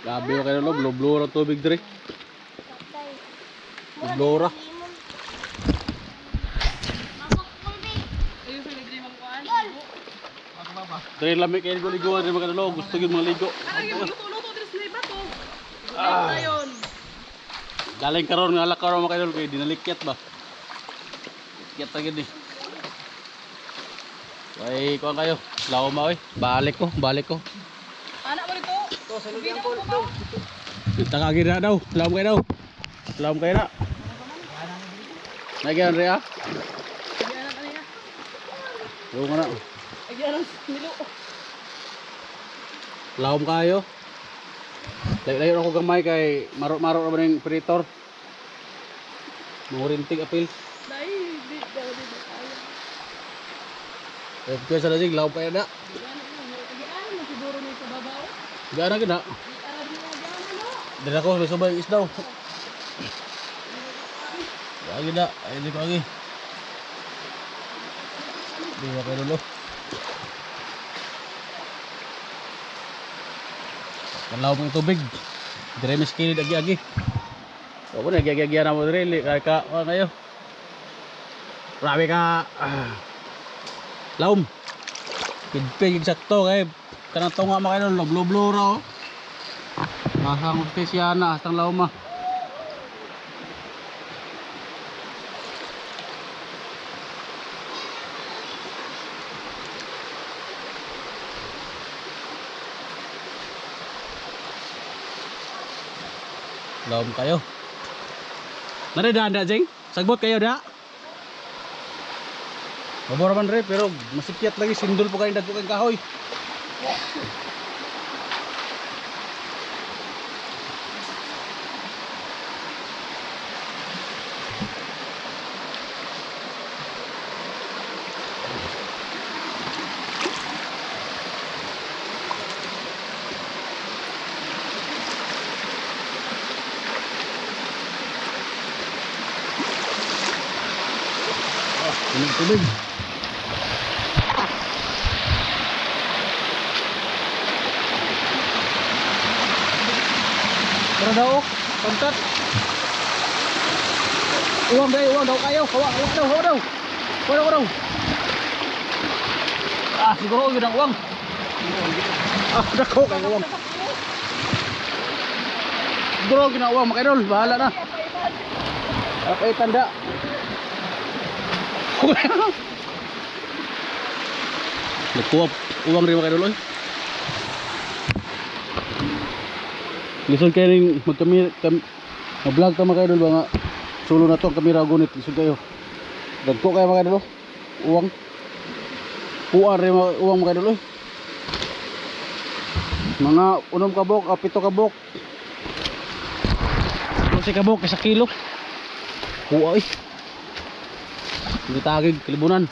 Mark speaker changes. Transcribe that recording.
Speaker 1: Gabi ba kayo lo, blublo tubig dire. Blublo ra. Dire lamig kayo ligo dire mga lo, gusto gyud mga ligo.
Speaker 2: Luto-luto diri sa bato. Dayon.
Speaker 1: Galing karon nga karon mga kayo kay dinalikyat ba. Kiat lagi ni. Ay, kuan kayo. Law ma oy. Balik ko.
Speaker 2: Anak mo dito.
Speaker 3: To sa lugyan ko daw.
Speaker 1: Takagi na daw. Laom kayo daw. Laom kayo na. Nagyan rea.
Speaker 2: Ayan ang kanina.
Speaker 1: Laom na.
Speaker 2: Ayan ang nilo.
Speaker 1: Laom kayo. Layo ako gamay kay marot-marot ra ning predator. Murintig apil.
Speaker 2: Dai, di daw di kaya.
Speaker 1: Ito sa lasig laom kayo na.
Speaker 2: Ayan mo siguro ni sa babaw.
Speaker 1: Gana gid na.
Speaker 2: Di
Speaker 1: Dala ko may subay isdaw. Lagi na. Ay di ko lagi. Di ba kayo lo. Kalaw mo yung tubig. Dire miskinid agi-agi. O na agi-agi na mo dire kay ka kayo. Grabe ka. Laom. Pidpig eksakto kay kanang tunga makayo loblo ra oh. Masang spesiana astang laom ah. Laom kayo. Naridaan da jeng? Sagbot kayo da? Mabora man re pero masikyat lagi sindol po kayo dagko kang kahoy. Tubig. Tara daw, pagkat. Uwang daw kayo. Hawa daw. Ah, siguro yun ang uwang. Ah, dako kayo uwang. Siguro ginawang makidol, bahala na. Okay, tanda. Nagkuwap uwang rin mga kaidol oy. Lisod kayo rin mag-vlog ka mga kaidol ba nga sulo na to ang kamera gunit. Lisod kayo nagko kayo mga kaidol uwang puan rin mga uwang mga kaidol oy. Mga 6 kabok 7 kabok 12 kabok isa kilo puwa oy. Hindi tagig kalibunan.